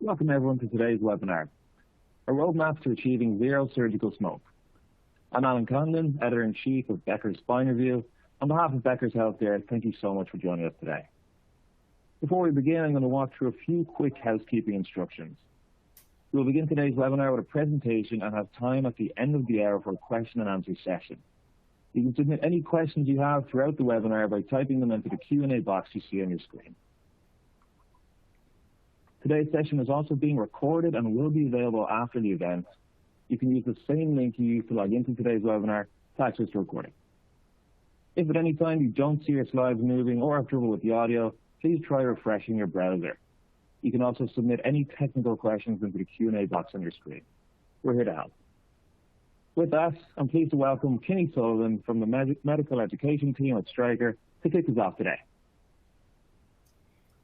Welcome everyone to today's webinar, A Roadmap to Achieving Zero Surgical Smoke. I'm Alan Conlon, Editor-in-Chief of Becker's Spine Review. On behalf of Becker's Healthcare, thank you so much for joining us today. Before we begin, I'm going to walk through a few quick housekeeping instructions. We'll begin today's webinar with a presentation and have time at the end of the hour for a question and answer session. You can submit any questions you have throughout the webinar by typing them into the Q&A box you see on your screen. Today's session is also being recorded and will be available after the event. You can use the same link you used to log into today's webinar to access the recording. If at any time you don't see your slides moving or have trouble with the audio, please try refreshing your browser. You can also submit any technical questions into the Q&A box on your screen. We're here to help. With that, I'm pleased to welcome Kenny Sullivan from the Medical Education team at Stryker to kick us off today.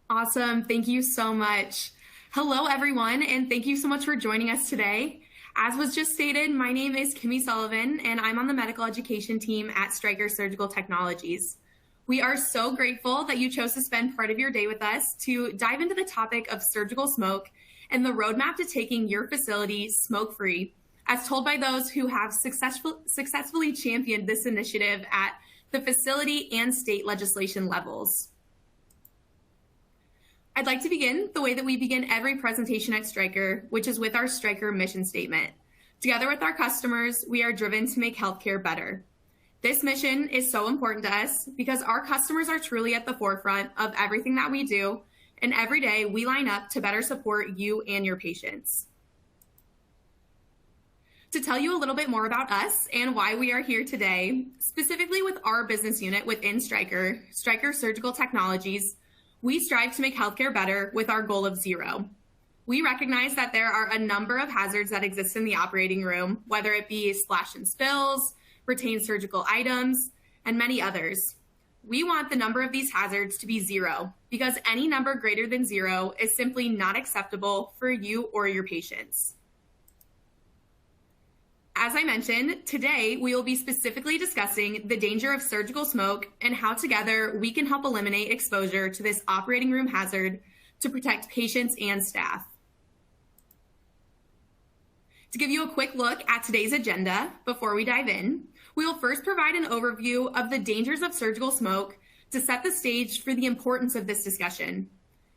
Awesome. Thank you so much. Hello, everyone, and thank you so much for joining us today. As was just stated, my name is Kimmy Sullivan, and I'm on the medical education team at Stryker Surgical Technologies. We are so grateful that you chose to spend part of your day with us to dive into the topic of surgical smoke and the roadmap to taking your facility smoke-free, as told by those who have successfully championed this initiative at the facility and state legislation levels. I'd like to begin the way that we begin every presentation at Stryker, which is with our Stryker mission statement. Together with our customers, we are driven to make healthcare better. This mission is so important to us because our customers are truly at the forefront of everything that we do, and every day we line up to better support you and your patients. To tell you a little bit more about us and why we are here today, specifically with our business unit within Stryker, Stryker Surgical Technologies, we strive to make healthcare better with our goal of zero. We recognize that there are a number of hazards that exist in the operating room, whether it be splash and spills, retained surgical items, and many others. We want the number of these hazards to be zero because any number greater than zero is simply not acceptable for you or your patients. As I mentioned, today we will be specifically discussing the danger of surgical smoke and how together we can help eliminate exposure to this operating room hazard to protect patients and staff. To give you a quick look at today's agenda before we dive in, we will first provide an overview of the dangers of surgical smoke to set the stage for the importance of this discussion.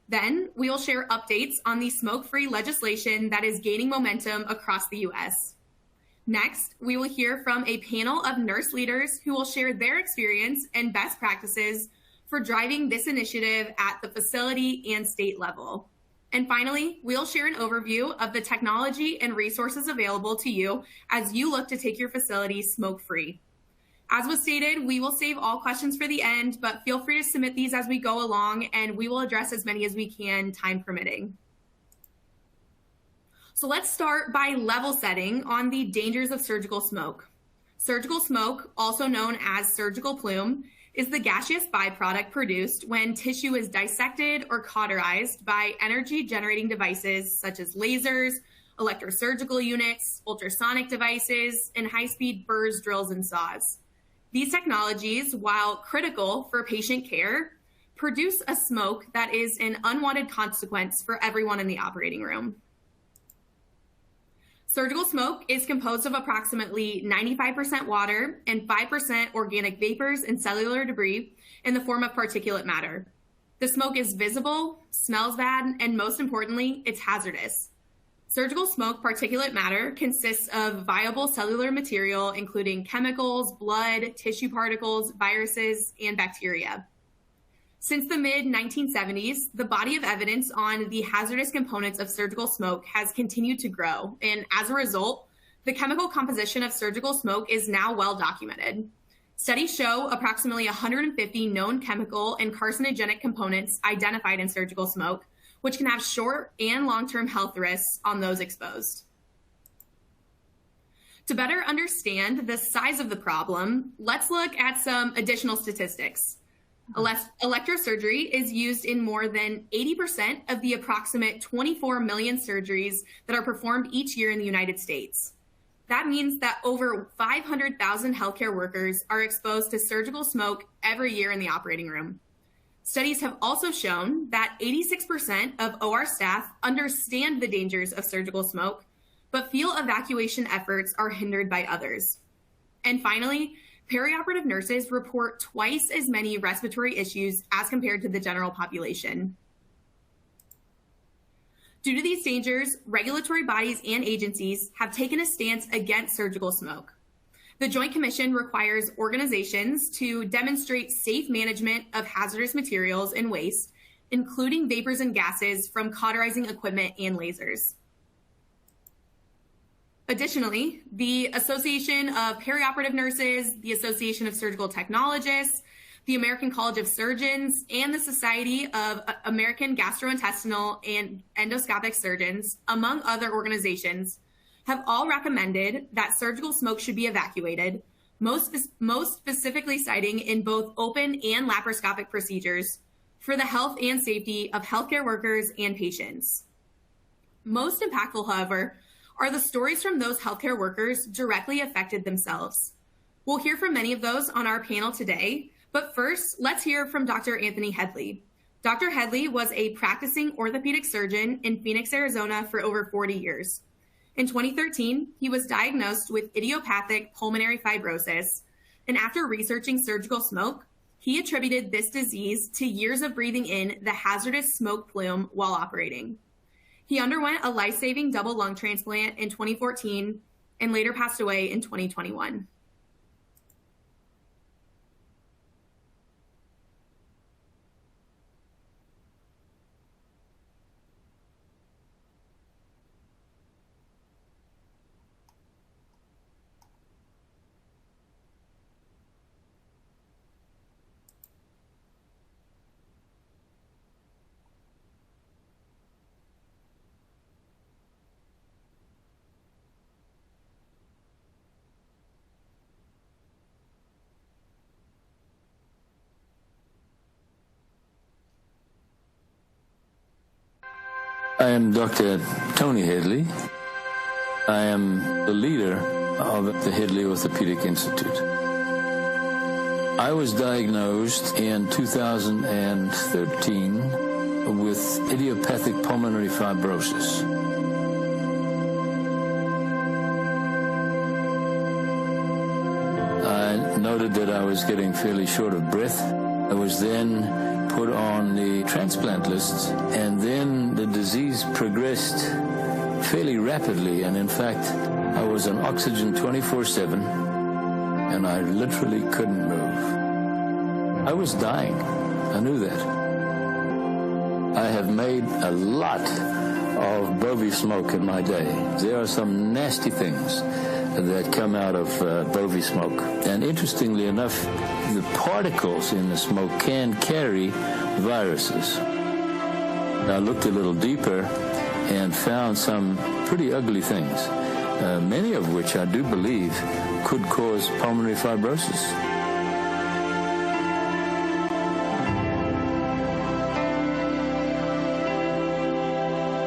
Then we will share updates on the smoke-free legislation that is gaining momentum across the U.S. Next, we will hear from a panel of nurse leaders who will share their experience and best practices for driving this initiative at the facility and state level. And finally, we'll share an overview of the technology and resources available to you as you look to take your facility smoke-free. As was stated, we will save all questions for the end, but feel free to submit these as we go along, and we will address as many as we can, time permitting. So let's start by level setting on the dangers of surgical smoke. Surgical smoke, also known as surgical plume, is the gaseous byproduct produced when tissue is dissected or cauterized by energy-generating devices such as lasers, electrosurgical units, ultrasonic devices, and high-speed burrs, drills, and saws. These technologies, while critical for patient care, produce a smoke that is an unwanted consequence for everyone in the operating room. Surgical smoke is composed of approximately 95% water and 5% organic vapors and cellular debris in the form of particulate matter. The smoke is visible, smells bad, and most importantly, it's hazardous. Surgical smoke particulate matter consists of viable cellular material, including chemicals, blood, tissue particles, viruses, and bacteria. Since the mid-1970s, the body of evidence on the hazardous components of surgical smoke has continued to grow, and as a result, the chemical composition of surgical smoke is now well documented. Studies show approximately 150 known chemical and carcinogenic components identified in surgical smoke, which can have short and long-term health risks on those exposed. To better understand the size of the problem, let's look at some additional statistics. Electrosurgery is used in more than 80% of the approximate 24 million surgeries that are performed each year in the United States. That means that over 500,000 healthcare workers are exposed to surgical smoke every year in the operating room. Studies have also shown that 86% of OR staff understand the dangers of surgical smoke, but feel evacuation efforts are hindered by others. And finally, perioperative nurses report twice as many respiratory issues as compared to the general population. Due to these dangers, regulatory bodies and agencies have taken a stance against surgical smoke. The Joint Commission requires organizations to demonstrate safe management of hazardous materials and waste, including vapors and gases from cauterizing equipment and lasers. Additionally, the Association of Perioperative Nurses, the Association of Surgical Technologists, the American College of Surgeons, and the Society of American Gastrointestinal and Endoscopic Surgeons, among other organizations, have all recommended that surgical smoke should be evacuated, most specifically citing in both open and laparoscopic procedures for the health and safety of healthcare workers and patients. Most impactful, however, are the stories from those healthcare workers directly affected themselves. We'll hear from many of those on our panel today, but first, let's hear from Dr. Anthony Headley. Dr. Headley was a practicing orthopedic surgeon in Phoenix, Arizona for over 40 years. In 2013, he was diagnosed with idiopathic pulmonary fibrosis, and after researching surgical smoke, he attributed this disease to years of breathing in the hazardous smoke plume while operating. He underwent a life-saving double lung transplant in 2014 and later passed away in 2021. I am Dr. Tony Headley. I am the leader of the Headley Orthopedic Institute. I was diagnosed in 2013 with idiopathic pulmonary fibrosis. I noted that I was getting fairly short of breath. I was then put on the transplant list, and then the disease progressed fairly rapidly, and in fact, I was on oxygen 24/7, and I literally couldn't move. I was dying. I knew that. I have made a lot of bovie smoke in my day. There are some nasty things that come out of bovie smoke. And interestingly enough, the particles in the smoke can carry viruses. I looked a little deeper and found some pretty ugly things, many of which I do believe could cause pulmonary fibrosis.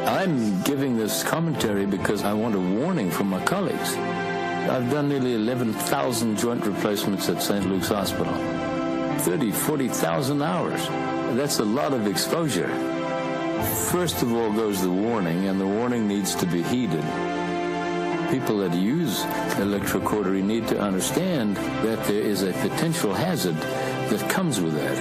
I'm giving this commentary because I want a warning from my colleagues. I've done nearly 11,000 joint replacements at St. Luke's Hospital. 40,000 hours. That's a lot of exposure. First of all goes the warning, and the warning needs to be heeded. People that use electrocautery need to understand that there is a potential hazard that comes with that.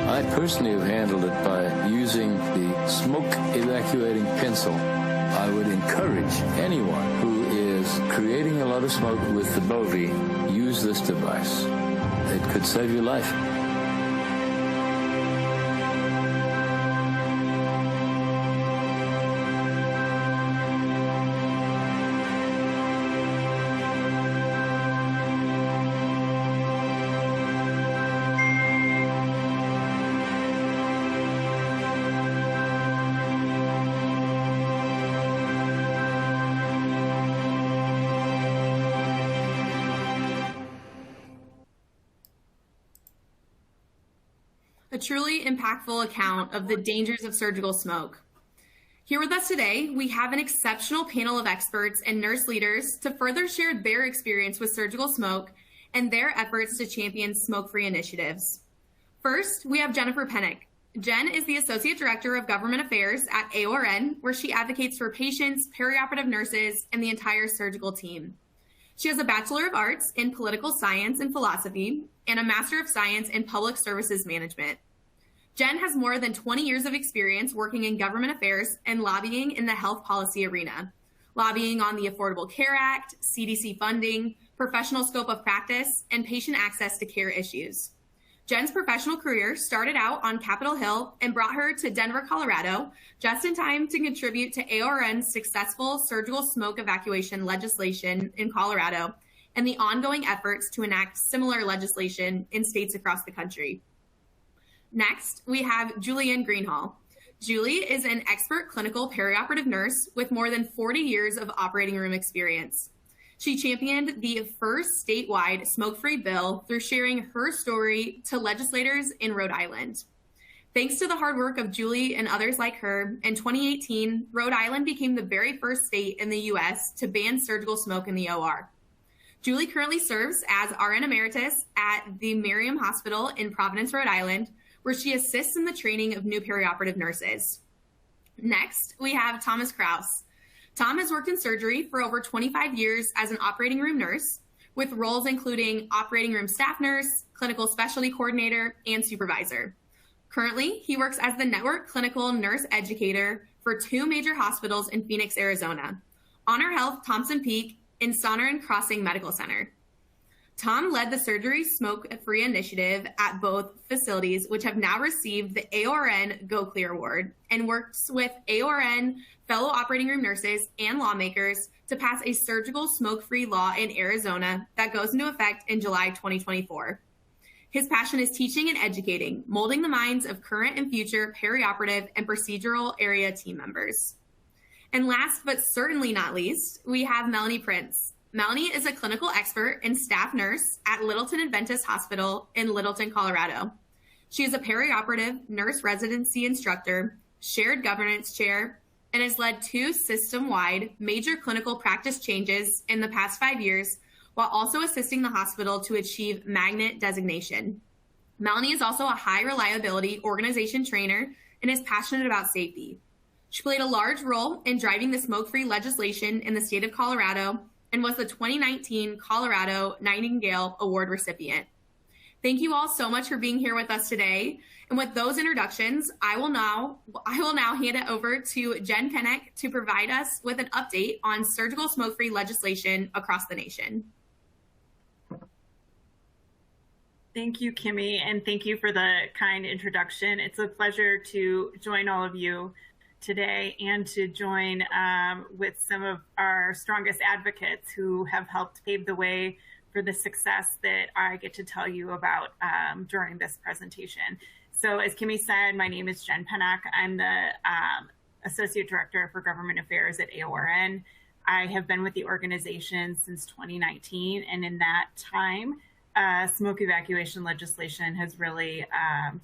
I personally have handled it by using the smoke evacuating pencil. I would encourage anyone who is creating a lot of smoke with the bovie, use this device. It could save your life. A truly impactful account of the dangers of surgical smoke. Here with us today, we have an exceptional panel of experts and nurse leaders to further share their experience with surgical smoke and their efforts to champion smoke-free initiatives. First, we have Jennifer Penick, Jen is the Associate Director of Government Affairs at Aorn, where she advocates for patients, perioperative nurses, and the entire surgical team. She has a Bachelor of Arts in Political Science and Philosophy and a Master of Science in Public Services Management. Jen has more than 20 years of experience working in government affairs and lobbying in the health policy arena, lobbying on the Affordable Care Act, CDC funding, professional scope of practice, and patient access to care issues. Jen's professional career started out on Capitol Hill and brought her to Denver, Colorado, just in time to contribute to Aorn's successful surgical smoke evacuation legislation in Colorado and the ongoing efforts to enact similar legislation in states across the country. Next, we have Julian Greenhall. Julie is an expert clinical perioperative nurse with more than 40 years of operating room experience. She championed the first statewide smoke-free bill through sharing her story to legislators in Rhode Island. Thanks to the hard work of Julie and others like her, in 2018, Rhode Island became the very first state in the U.S. to ban surgical smoke in the OR. Julie currently serves as RN Emeritus at the Merriam Hospital in Providence, Rhode Island, where she assists in the training of new perioperative nurses. Next, we have Thomas Krauss. Tom has worked in surgery for over 25 years as an operating room nurse, with roles including operating room staff nurse, clinical specialty coordinator, and supervisor. Currently, he works as the network clinical nurse educator for 2 major hospitals in Phoenix, Arizona, Honor Health Thompson Peak and Sonner and Crossing Medical Center. Tom led the Surgery Smoke-Free Initiative at both facilities, which have now received the Aorn Go Clear Award, and works with Aorn fellow operating room nurses and lawmakers to pass a surgical smoke-free law in Arizona that goes into effect in July 2024. His passion is teaching and educating, molding the minds of current and future perioperative and procedural area team members. And last but certainly not least, we have Melanie Prince. Melanie is a clinical expert and staff nurse at Littleton Adventist Hospital in Littleton, Colorado. She is a perioperative nurse residency instructor, shared governance chair, and has led 2 system-wide major clinical practice changes in the past 5 years, while also assisting the hospital to achieve magnet designation. Melanie is also a high reliability organization trainer and is passionate about safety. She played a large role in driving the smoke-free legislation in the state of Colorado and was the 2019 Colorado Nightingale Award recipient. Thank you all so much for being here with us today. And with those introductions, I will now hand it over to Jen Penick to provide us with an update on surgical smoke-free legislation across the nation. Thank you, Kimmy, and thank you for the kind introduction. It's a pleasure to join all of you today and to join with some of our strongest advocates who have helped pave the way for the success that I get to tell you about during this presentation. So as Kimmy said, my name is Jen Penick. I'm the Associate Director for Government Affairs at Aorn. I have been with the organization since 2019, and in that time, smoke evacuation legislation has really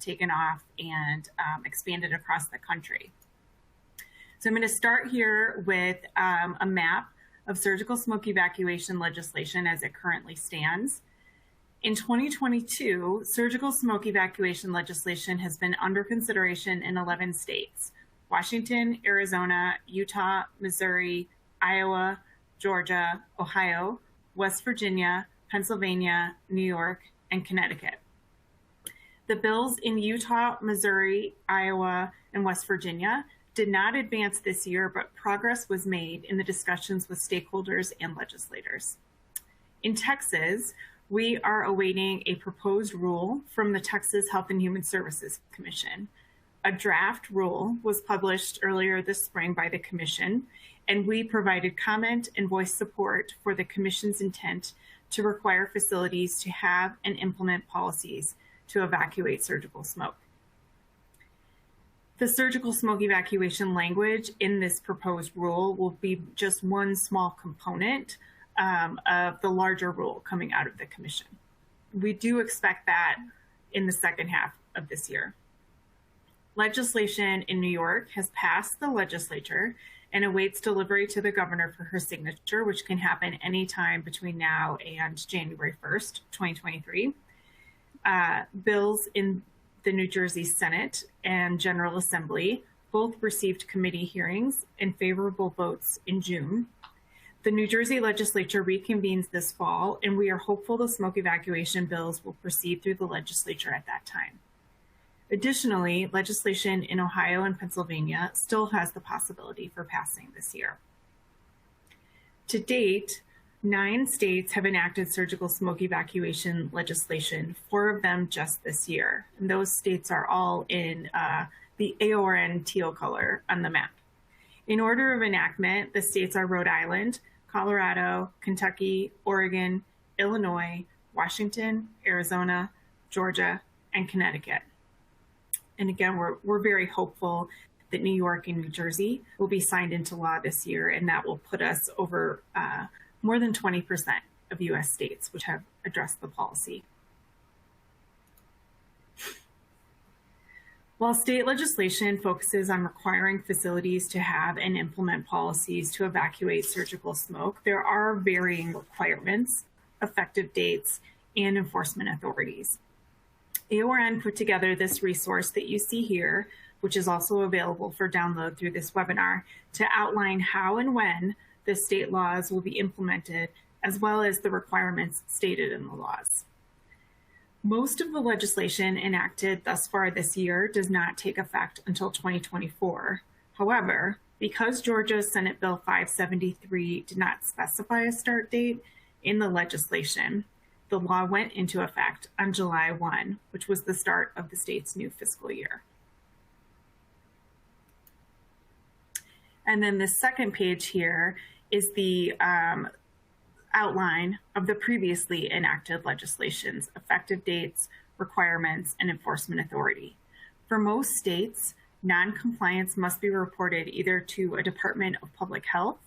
taken off and expanded across the country. So I'm going to start here with a map of surgical smoke evacuation legislation as it currently stands. In 2022, surgical smoke evacuation legislation has been under consideration in 11 states: Washington, Arizona, Utah, Missouri, Iowa, Georgia, Ohio, West Virginia, Pennsylvania, New York, and Connecticut. The bills in Utah, Missouri, Iowa, and West Virginia did not advance this year, but progress was made in the discussions with stakeholders and legislators. In Texas, we are awaiting a proposed rule from the Texas Health and Human Services Commission. A draft rule was published earlier this spring by the commission, and we provided comment and voice support for the commission's intent to require facilities to have and implement policies to evacuate surgical smoke. The surgical smoke evacuation language in this proposed rule will be just one small component of the larger rule coming out of the commission. We do expect that in the second half of this year. Legislation in New York has passed the legislature and awaits delivery to the governor for her signature, which can happen anytime between now and January 1st, 2023. Bills in the New Jersey Senate and General Assembly both received committee hearings and favorable votes in June. The New Jersey legislature reconvenes this fall, and we are hopeful the smoke evacuation bills will proceed through the legislature at that time. Additionally, legislation in Ohio and Pennsylvania still has the possibility for passing this year. To date, 9 states have enacted surgical smoke evacuation legislation, 4 of them just this year. And those states are all in the Aorn teal color on the map. In order of enactment, the states are Rhode Island, Colorado, Kentucky, Oregon, Illinois, Washington, Arizona, Georgia, and Connecticut. And again, we're very hopeful that New York and New Jersey will be signed into law this year, and that will put us over more than 20% of U.S. states which have addressed the policy. While state legislation focuses on requiring facilities to have and implement policies to evacuate surgical smoke, there are varying requirements, effective dates, and enforcement authorities. Aorn put together this resource that you see here, which is also available for download through this webinar, to outline how and when the state laws will be implemented, as well as the requirements stated in the laws. Most of the legislation enacted thus far this year does not take effect until 2024. However, because Georgia's Senate Bill 573 did not specify a start date in the legislation, the law went into effect on July 1, which was the start of the state's new fiscal year. And then the second page here is the outline of the previously enacted legislation's effective dates, requirements, and enforcement authority. For most states, non-compliance must be reported either to a Department of Public Health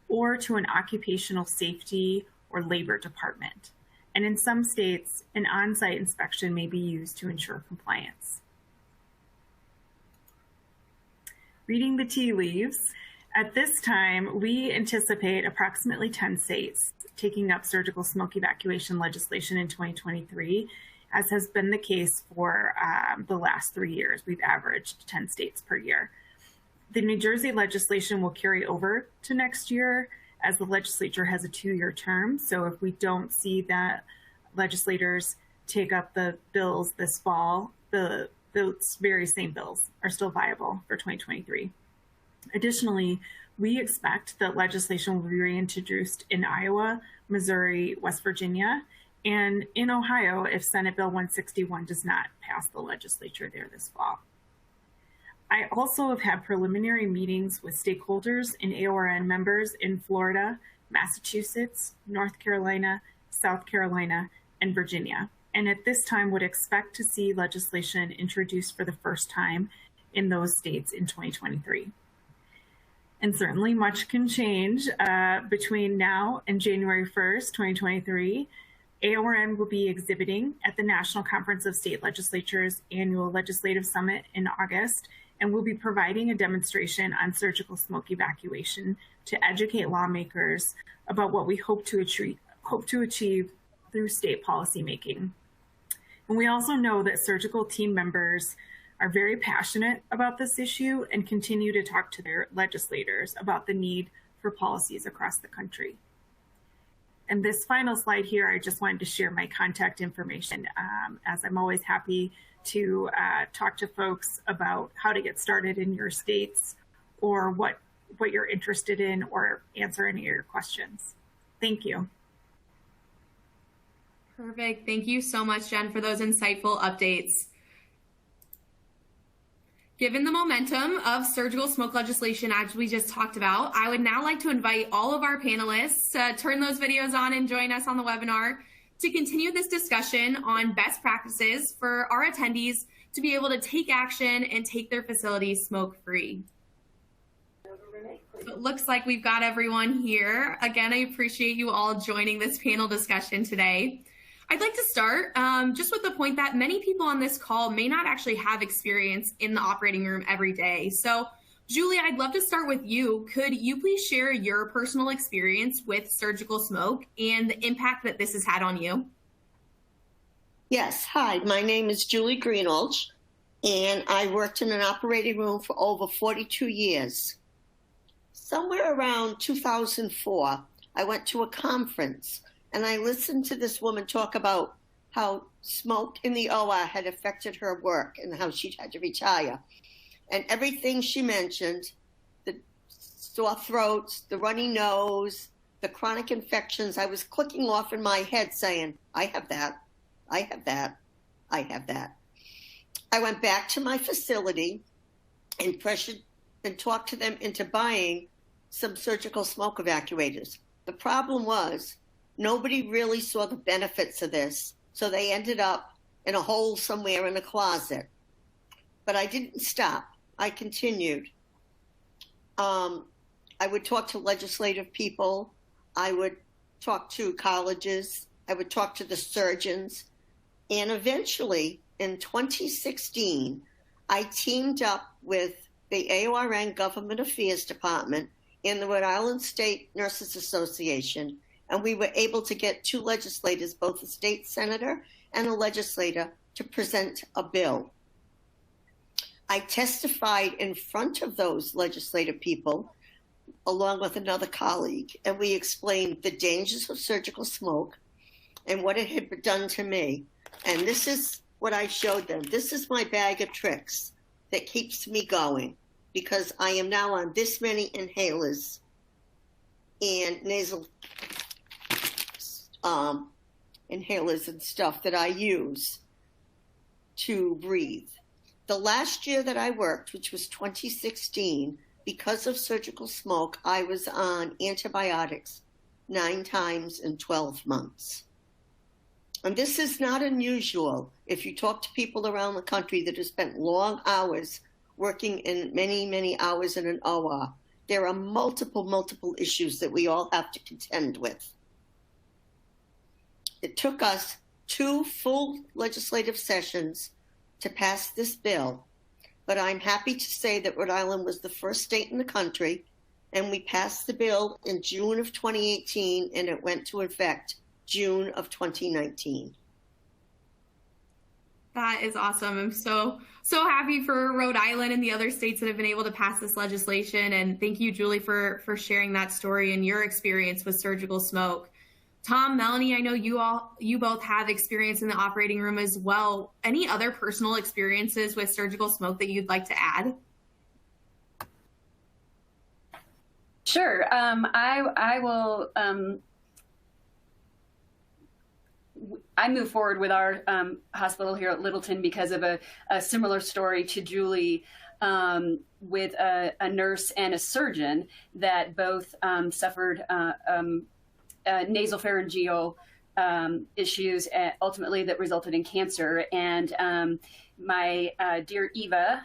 or to an occupational safety or labor department. And in some states, an on-site inspection may be used to ensure compliance. Reading the tea leaves, at this time, we anticipate approximately 10 states taking up surgical smoke evacuation legislation in 2023, as has been the case for the last 3 years. We've averaged 10 states per year. The New Jersey legislation will carry over to next year, as the legislature has a 2-year term. So if we don't see that legislators take up the bills this fall, those very same bills are still viable for 2023. Additionally, we expect that legislation will be reintroduced in Iowa, Missouri, West Virginia, and in Ohio if Senate Bill 161 does not pass the legislature there this fall. I also have had preliminary meetings with stakeholders and Aorn members in Florida, Massachusetts, North Carolina, South Carolina, and Virginia, and at this time would expect to see legislation introduced for the first time in those states in 2023. And certainly much can change between now and January 1st, 2023. Aorn will be exhibiting at the National Conference of State Legislatures Annual Legislative Summit in August, and we'll be providing a demonstration on surgical smoke evacuation to educate lawmakers about what we hope to achieve through state policymaking. And we also know that surgical team members are very passionate about this issue and continue to talk to their legislators about the need for policies across the country. And this final slide here, I just wanted to share my contact information, as I'm always happy to talk to folks about how to get started in your states or what you're interested in or answer any of your questions. Thank you. Perfect. Thank you so much, Jen, for those insightful updates. Given the momentum of surgical smoke legislation, as we just talked about, I would now like to invite all of our panelists to turn those videos on and join us on the webinar to continue this discussion on best practices for our attendees to be able to take action and take their facilities smoke-free. So it looks like we've got everyone here. Again, I appreciate you all joining this panel discussion today. I'd like to start just with the point that many people on this call may not actually have experience in the operating room every day. So, Julia, I'd love to start with you. Could you please share your personal experience with surgical smoke and the impact that this has had on you? Yes. Hi, my name is Julie Greenwald. and I worked in an operating room for over 42 years. Somewhere around 2004, I went to a conference, and I listened to this woman talk about how smoke in the OR had affected her work and how she had to retire. And everything she mentioned, the sore throats, the runny nose, the chronic infections, I was clicking off in my head saying, I have that, I have that, I have that. I went back to my facility and pressured and talked to them into buying some surgical smoke evacuators. The problem was nobody really saw the benefits of this, so they ended up in a hole somewhere in a closet. But I didn't stop. I continued. I would talk to legislative people. I would talk to colleges. I would talk to the surgeons. And eventually, in 2016, I teamed up with the Aorn Government Affairs Department and the Rhode Island State Nurses Association, and we were able to get two legislators, both a state senator and a legislator, to present a bill. I testified in front of those legislative people, along with another colleague, and we explained the dangers of surgical smoke and what it had done to me. And this is what I showed them. This is my bag of tricks that keeps me going, because I am now on this many inhalers and nasal inhalers and stuff that I use to breathe. The last year that I worked, which was 2016, because of surgical smoke, I was on antibiotics 9 times in 12 months. And this is not unusual. If you talk to people around the country that have spent long hours working in many, many hours in an OR, there are multiple issues that we all have to contend with. It took us 2 full legislative sessions to pass this bill, but I'm happy to say that Rhode Island was the first state in the country, and we passed the bill in June of 2018, and it went to effect June of 2019. That is awesome. I'm so happy for Rhode Island and the other states that have been able to pass this legislation. And thank you, Julie, for sharing that story and your experience with surgical smoke. Tom, Melanie, I know you both have experience in the operating room as well. Any other personal experiences with surgical smoke that you'd like to add? Sure. I will. I move forward with our hospital here at Littleton because of a similar story to Julie, with a nurse and a surgeon that both suffered nasopharyngeal issues, ultimately that resulted in cancer. And my dear Eva,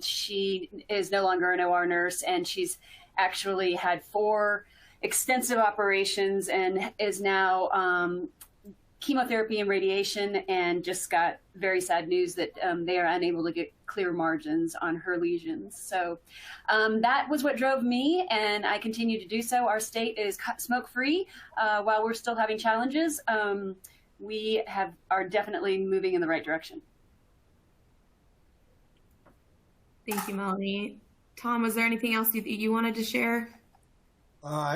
she is no longer an OR nurse, and she's actually had 4 extensive operations and is now chemotherapy and radiation, and just got very sad news that they are unable to get clear margins on her lesions. So that was what drove me, and I continue to do so. Our state is smoke-free. While we're still having challenges, we are definitely moving in the right direction. Thank you, Melanie. Tom, was there anything else you wanted to share?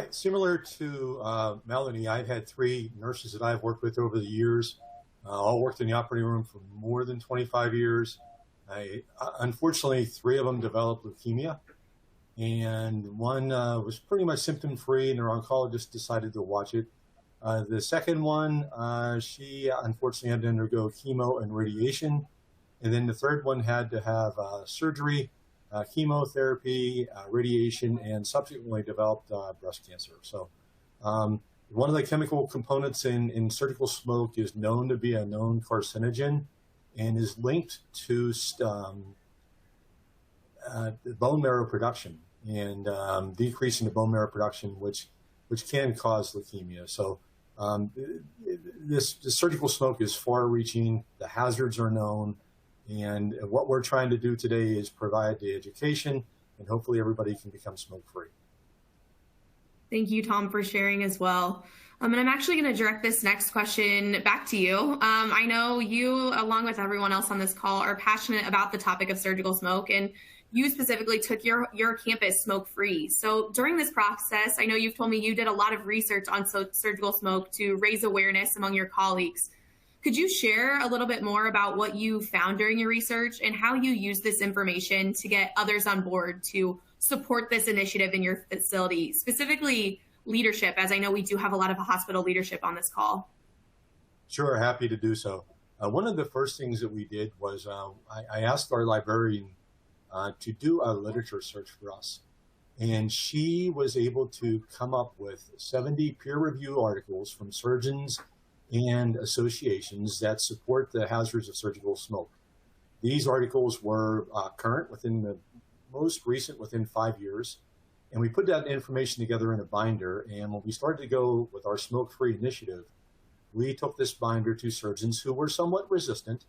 Similar to Melanie, I've had 3 nurses that I've worked with over the years, all worked in the operating room for more than 25 years. Unfortunately, 3 of them developed leukemia, and one was pretty much symptom-free, and their oncologist decided to watch it. The second one, she unfortunately had to undergo chemo and radiation, and then the third one had to have surgery, chemotherapy, radiation, and subsequently developed breast cancer. So one of the chemical components in surgical smoke is known to be a known carcinogen and is linked to bone marrow production and decrease in the bone marrow production, which can cause leukemia. So this surgical smoke is far-reaching. The hazards are known. And what we're trying to do today is provide the education, and hopefully everybody can become smoke-free. Thank you, Tom, for sharing as well. And I'm actually going to direct this next question back to you. I know you, along with everyone else on this call, are passionate about the topic of surgical smoke, and you specifically took your campus smoke-free. So during this process, I know you've told me you did a lot of research on surgical smoke to raise awareness among your colleagues. Could you share a little bit more about what you found during your research and how you use this information to get others on board to support this initiative in your facility, specifically leadership, as I know we do have a lot of hospital leadership on this call? Sure, happy to do so. One of the first things that we did was I asked our librarian to do a literature search for us. And she was able to come up with 70 peer-reviewed articles from surgeons and associations that support the hazards of surgical smoke. These articles were current within the most recent within 5 years. And we put that information together in a binder. And when we started to go with our smoke-free initiative, we took this binder to surgeons who were somewhat resistant.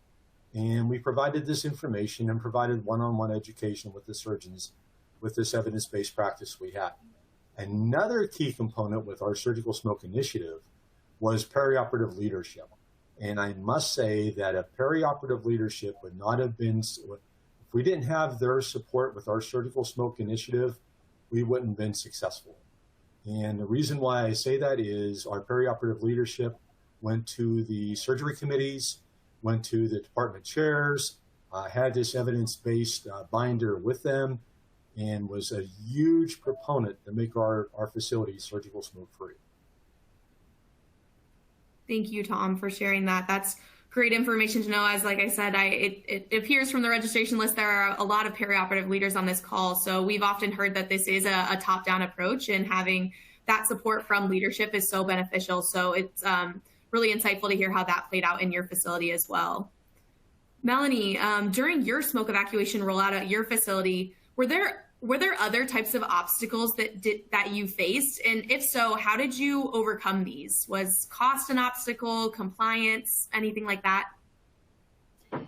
And we provided this information and provided one-on-one education with the surgeons with this evidence-based practice we had. Another key component with our surgical smoke initiative was perioperative leadership. And I must say that a perioperative leadership would not have been, if we didn't have their support with our surgical smoke initiative, we wouldn't have been successful. And the reason why I say that is our perioperative leadership went to the surgery committees, went to the department chairs, had this evidence-based binder with them, and was a huge proponent to make our facilities surgical smoke-free. Thank you, Tom, for sharing that. That's great information to know. As like I said, it appears from the registration list there are a lot of perioperative leaders on this call. So we've often heard that this is a top-down approach, and having that support from leadership is so beneficial. So it's really insightful to hear how that played out in your facility as well. Melanie, during your smoke evacuation rollout at your facility, were there other types of obstacles that you faced? And if so, how did you overcome these? Was cost an obstacle, compliance, anything like that?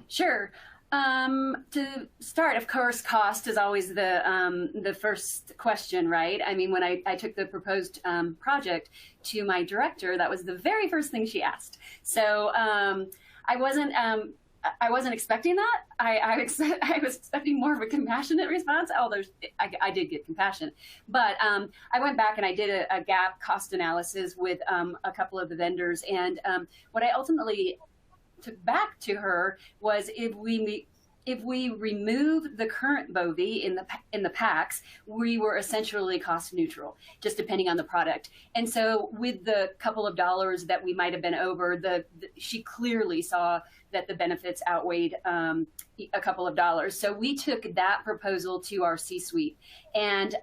Sure. To start, of course, cost is always the first question, right? I mean, when I took the proposed project to my director, that was the very first thing she asked. So I wasn't expecting that. I was expecting more of a compassionate response, although I did get compassion. But I went back and I did a gap cost analysis with a couple of the vendors. And what I ultimately took back to her was if we remove the current bovie in the packs, we were essentially cost neutral, just depending on the product. And so with the couple of dollars that we might have been over, she clearly saw that the benefits outweighed a couple of dollars. So we took that proposal to our C-suite, and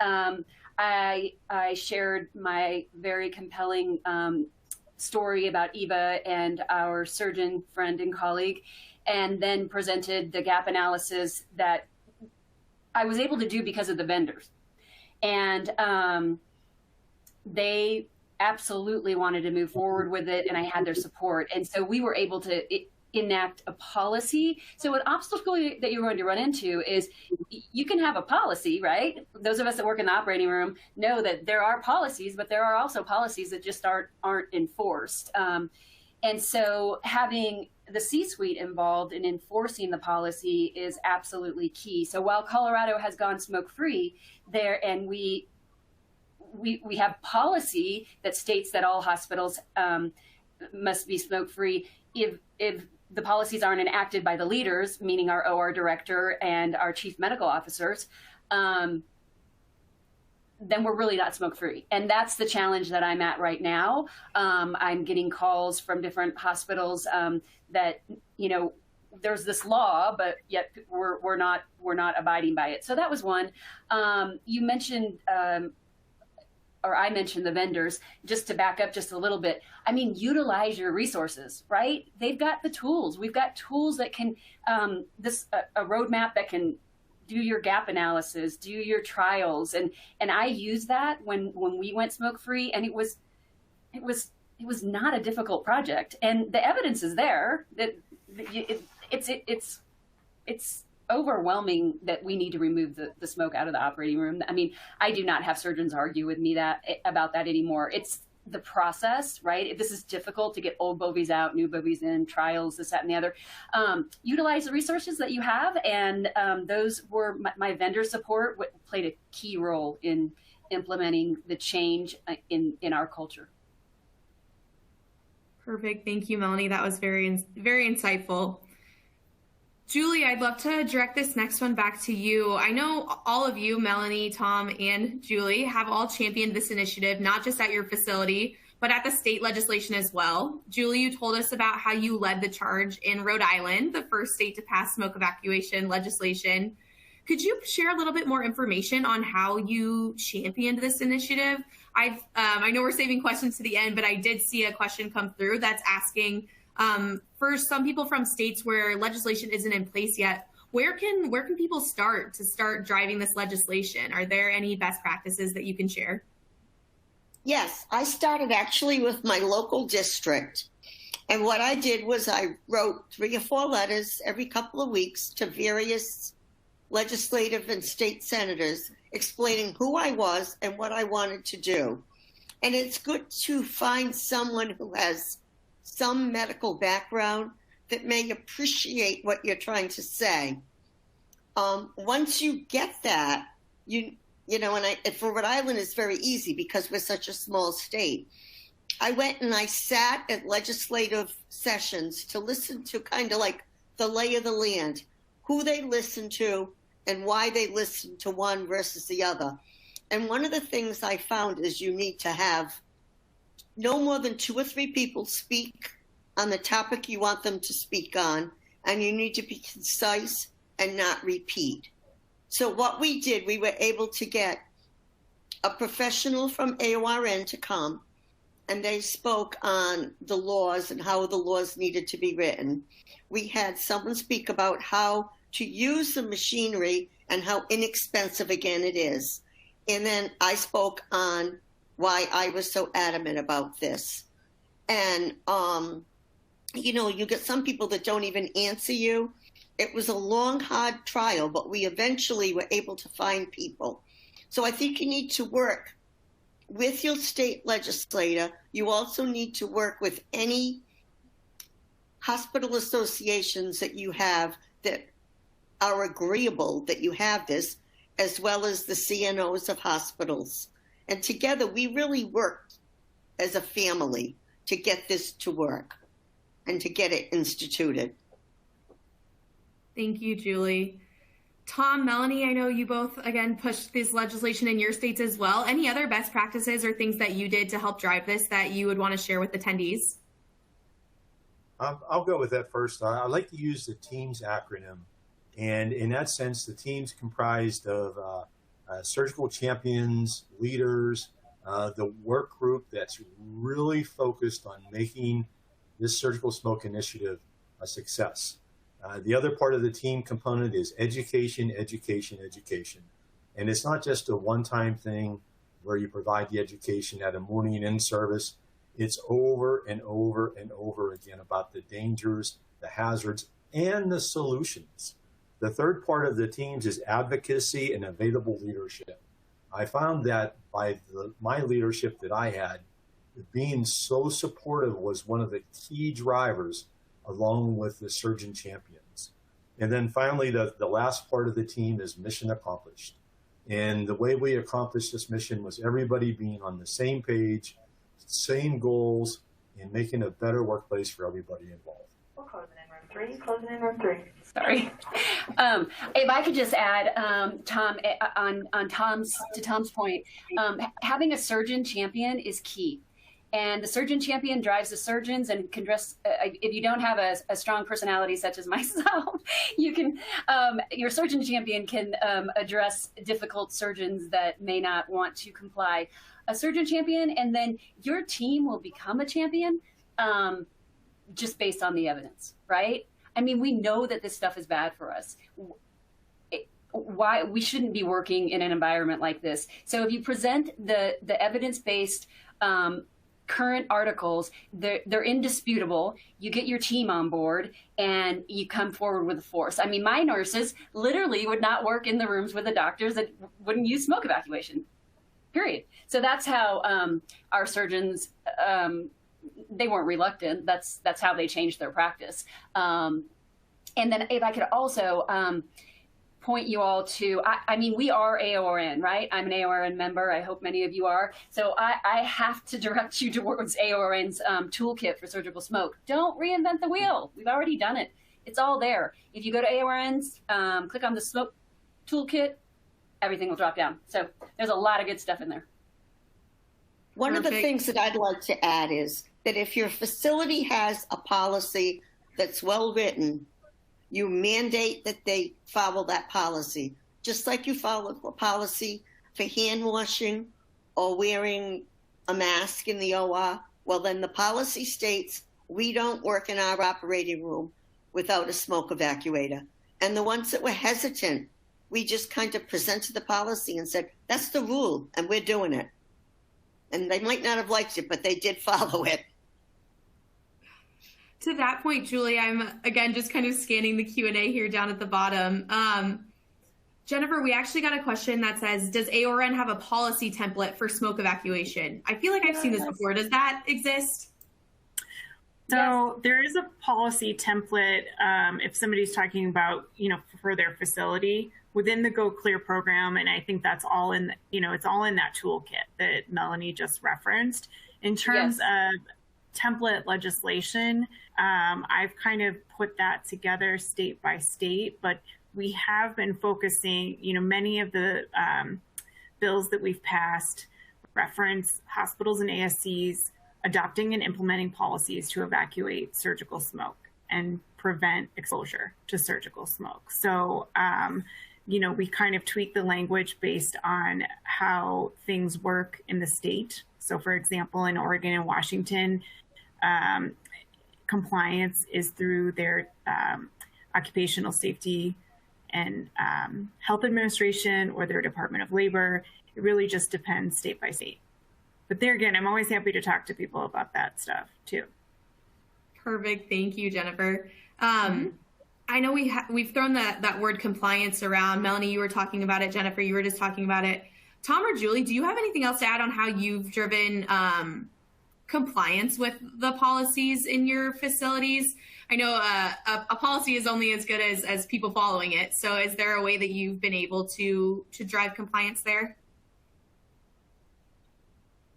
I shared my very compelling story about Eva and our surgeon friend and colleague, and then presented the gap analysis that I was able to do because of the vendors. And they absolutely wanted to move forward with it, and I had their support. And so we were able to enact a policy. So an obstacle that you're going to run into is you can have a policy, right? Those of us that work in the operating room know that there are policies, but there are also policies that just aren't enforced. And so having the C-suite involved in enforcing the policy is absolutely key. So while Colorado has gone smoke-free there, and we have policy that states that all hospitals must be smoke-free, if the policies aren't enacted by the leaders, meaning our OR director and our chief medical officers, then we're really not smoke-free. And that's the challenge that I'm at right now. I'm getting calls from different hospitals that, there's this law, but yet we're not abiding by it. So that was one. You mentioned, or I mentioned the vendors. Just to back up just a little bit, I mean, utilize your resources, right? They've got the tools. We've got tools that can, a roadmap that can do your gap analysis, do your trials. And I used that when we went smoke-free, and it was not a difficult project. And the evidence is there that it's overwhelming that we need to remove the smoke out of the operating room. I mean, I do not have surgeons argue with me about that anymore. the process, right? If this is difficult to get old bovies out, new bovies in, trials, this, that, and the other, utilize the resources that you have. And those were my vendor support played a key role in implementing the change in our culture. Perfect. Thank you, Melanie. That was very, very insightful. Julie, I'd love to direct this next one back to you. I know all of you, Melanie, Tom, and Julie, have all championed this initiative, not just at your facility, but at the state legislation as well. Julie, you told us about how you led the charge in Rhode Island, the first state to pass smoke evacuation legislation. Could you share a little bit more information on how you championed this initiative? I know we're saving questions to the end, but I did see a question come through that's asking, for some people from states where legislation isn't in place yet, where can people start driving this legislation? Are there any best practices that you can share? Yes, I started actually with my local district. And what I did was I wrote 3 or 4 letters every couple of weeks to various legislative and state senators explaining who I was and what I wanted to do. And it's good to find someone who has some medical background that may appreciate what you're trying to say. Once you get that, you know, and for Rhode Island, it's very easy because we're such a small state. I went and I sat at legislative sessions to listen to kind of like the lay of the land, who they listen to and why they listen to one versus the other. And one of the things I found is you need to have no more than 2 or 3 people speak on the topic you want them to speak on, and you need to be concise and not repeat. So what we did, we were able to get a professional from Aorn to come, and they spoke on the laws and how the laws needed to be written. We had someone speak about how to use the machinery and how inexpensive, again, it is. And then I spoke on why I was so adamant about this. And, you know, you get some people that don't even answer you. It was a long, hard trial, but we eventually were able to find people. So I think you need to work with your state legislator. You also need to work with any hospital associations that you have that are agreeable that you have this, as well as the CNOs of hospitals. And together we really worked as a family to get this to work and to get it instituted. Thank you, Julie. Tom, Melanie, I know you both, again, pushed this legislation in your states as well. Any other best practices or things that you did to help drive this that you would want to share with attendees? I'll go with that first. I like to use the TEAMS acronym. And in that sense, the team's comprised of surgical champions, leaders, the work group that's really focused on making this surgical smoke initiative a success. The other part of the team component is education, education, education. And it's not just a one-time thing where you provide the education at a morning in service. It's over and over and over again about the dangers, the hazards, and the solutions. The third part of the teams is advocacy and available leadership. I found that by my leadership that I had, being so supportive was one of the key drivers, along with the surgeon champions. And then finally, the last part of the team is mission accomplished. And the way we accomplished this mission was everybody being on the same page, same goals, and making a better workplace for everybody involved. We're closing in room 3. Sorry. If I could just add, Tom, on Tom's point, having a surgeon champion is key. And the surgeon champion drives the surgeons and can dress. If you don't have a strong personality such as myself, you can. Your surgeon champion can address difficult surgeons that may not want to comply. A surgeon champion, and then your team will become a champion, just based on the evidence, right? I mean, we know that this stuff is bad for us. Why we shouldn't be working in an environment like this. So if you present the evidence-based current articles, they're indisputable. You get your team on board and you come forward with a force. I mean, my nurses literally would not work in the rooms with the doctors that wouldn't use smoke evacuation. period. So that's how our surgeons, they weren't reluctant. That's how they changed their practice. And then if I could also point you all to, I mean, we are Aorn, right? I'm an Aorn member. I hope many of you are. So I have to direct you towards Aorn's toolkit for surgical smoke. Don't reinvent the wheel. We've already done it. It's all there. If you go to Aorn's, click on the smoke toolkit, everything will drop down. So there's a lot of good stuff in there. One of the things that I'd like to add is that if your facility has a policy that's well written, you mandate that they follow that policy, just like you follow a policy for hand washing or wearing a mask in the OR. Well, then the policy states we don't work in our operating room without a smoke evacuator. And the ones that were hesitant, we just kind of presented the policy and said, that's the rule, and we're doing it. And they might not have liked it, but they did follow it. To that point, Julie, I'm again just kind of scanning the Q&A here down at the bottom. Jennifer, we actually got a question that says, does Aorn have a policy template for smoke evacuation? I feel like I've seen this before. Does that exist? So there is a policy template if somebody's talking about, for their facility within the Go Clear program. And I think that's all in, it's all in that toolkit that Melanie just referenced. In terms of template legislation, I've kind of put that together state by state, but we have been focusing, many of the bills that we've passed reference hospitals and ASCs adopting and implementing policies to evacuate surgical smoke and prevent exposure to surgical smoke. So, we kind of tweak the language based on how things work in the state. So, for example, in Oregon and Washington, compliance is through their occupational safety and health administration or their Department of Labor. It really just depends state by state. But there again, I'm always happy to talk to people about that stuff too. Perfect. Thank you, Jennifer. I know we've thrown that word compliance around. Melanie, you were talking about it. Jennifer, you were just talking about it. Tom or Julie, do you have anything else to add on how you've driven compliance with the policies in your facilities? I know a policy is only as good as people following it. So is there a way that you've been able to drive compliance there?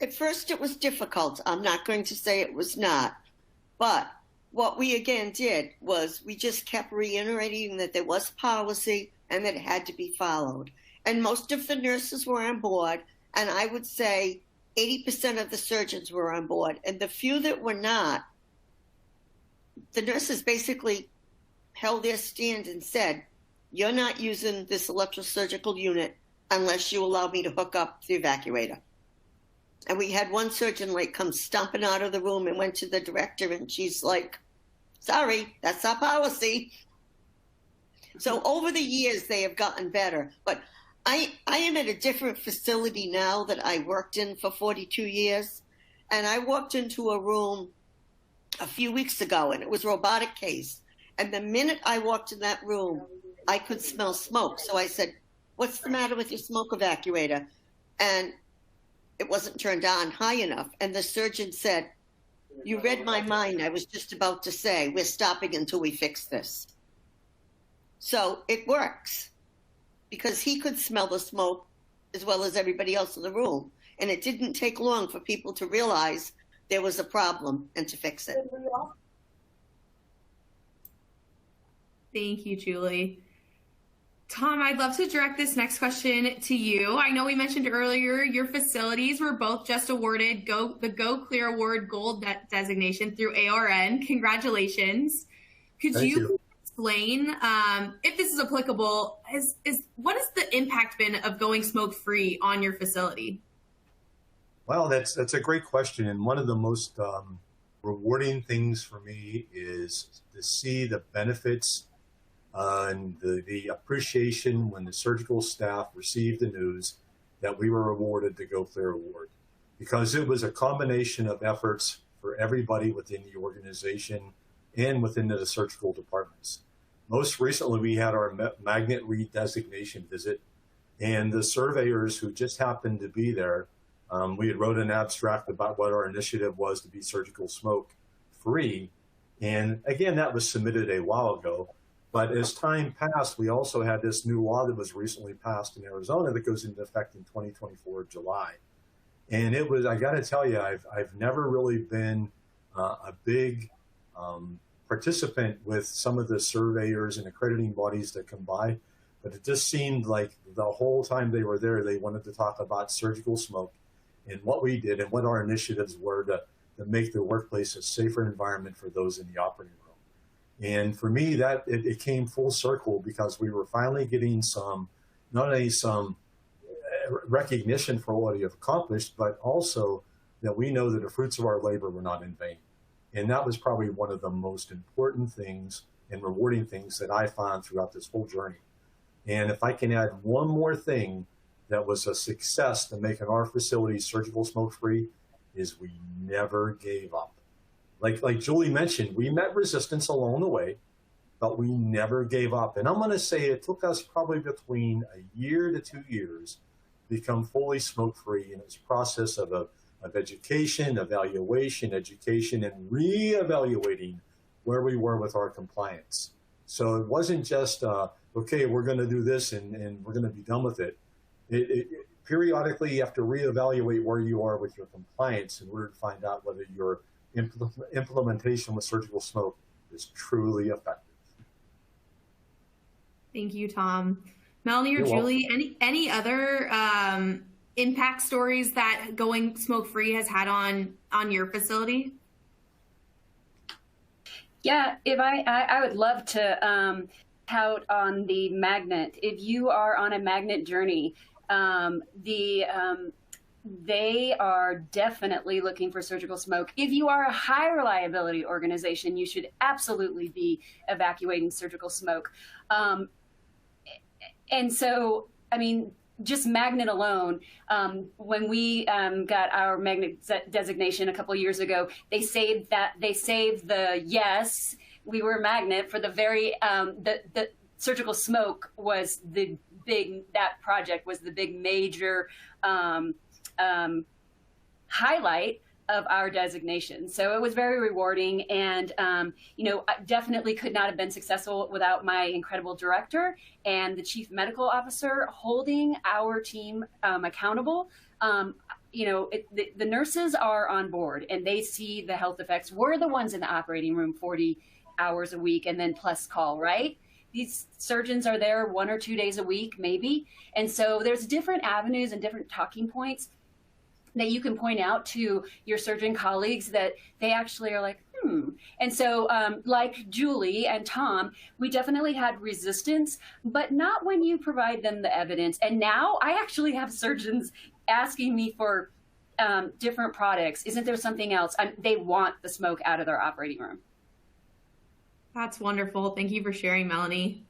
At first it was difficult. I'm not going to say it was not. But what we again did was we just kept reiterating that there was policy and that it had to be followed. And most of the nurses were on board, and I would say 80% of the surgeons were on board. And the few that were not, the nurses basically held their stand and said, you're not using this electrosurgical unit unless you allow me to hook up the evacuator. And we had one surgeon come stomping out of the room and went to the director, and she's like, sorry, that's our policy. So over the years, they have gotten better. But I am at a different facility now that I worked in for 42 years. And I walked into a room a few weeks ago, and it was a robotic case. And the minute I walked in that room, I could smell smoke. So I said, what's the matter with your smoke evacuator? And it wasn't turned on high enough. And the surgeon said, you read my mind. I was just about to say, we're stopping until we fix this. So it works because he could smell the smoke as well as everybody else in the room. And it didn't take long for people to realize there was a problem and to fix it. Thank you, Julie. Tom, I'd love to direct this next question to you. I know we mentioned earlier your facilities were both just awarded the Go Clear Award Gold designation through Aorn. Congratulations. Could you explain, if this is applicable, what has the impact been of going smoke-free on your facility? Well, that's a great question. And one of the most rewarding things for me is to see the benefits and the appreciation when the surgical staff received the news that we were awarded the Go Clear Award, because it was a combination of efforts for everybody within the organization and within the surgical departments. Most recently, we had our magnet redesignation visit, And the surveyors who just happened to be there, we had wrote an abstract about what our initiative was to be surgical smoke free. And again, that was submitted a while ago. But as time passed, we also had this new law that was recently passed in Arizona that goes into effect in 2024, July. And it was, I got to tell you, I've never really been a big participant with some of the surveyors and accrediting bodies that come by, but it just seemed like the whole time they were there, they wanted to talk about surgical smoke and what we did and what our initiatives were to make the workplace a safer environment for those in the operating room. And for me, that it came full circle because we were finally getting not only some recognition for what we have accomplished, but also that we know that the fruits of our labor were not in vain. And that was probably one of the most important things and rewarding things that I found throughout this whole journey. And if I can add one more thing that was a success to making our facility surgical smoke free, is we never gave up. Like Julie mentioned, we met resistance along the way, but we never gave up. And I'm going to say it took us probably between a year to 2 years to become fully smoke free. And it's a process of education, evaluation, education, and re-evaluating where we were with our compliance. So it wasn't just, okay, we're going to do this and we're going to be done with it. Periodically, you have to reevaluate where you are with your compliance in order to find out whether your implementation with surgical smoke is truly effective. Thank you, Tom. Melanie or You're Julie, welcome. any other impact stories that going smoke-free has had on your facility? Yeah, if I would love to tout on the magnet. If you are on a magnet journey, they are definitely looking for surgical smoke. If you are a high reliability organization, you should absolutely be evacuating surgical smoke. And so, I mean, just magnet alone, when we got our magnet designation a couple years ago, they saved the yes, we were a magnet for the very, the surgical smoke was the big, that project was the big major highlight of our designation. So it was very rewarding, and you know, I definitely could not have been successful without my incredible director and the chief medical officer holding our team accountable. You know, the nurses are on board and they see the health effects. We're the ones in the operating room 40 hours a week and then plus call, right? These surgeons are there 1 or 2 days a week, maybe. And so there's different avenues and different talking points that you can point out to your surgeon colleagues that they actually are like, And so like Julie and Tom, we definitely had resistance, but not when you provide them the evidence. And now I actually have surgeons asking me for different products. Isn't there something else? They want the smoke out of their operating room. That's wonderful. Thank you for sharing, Melanie.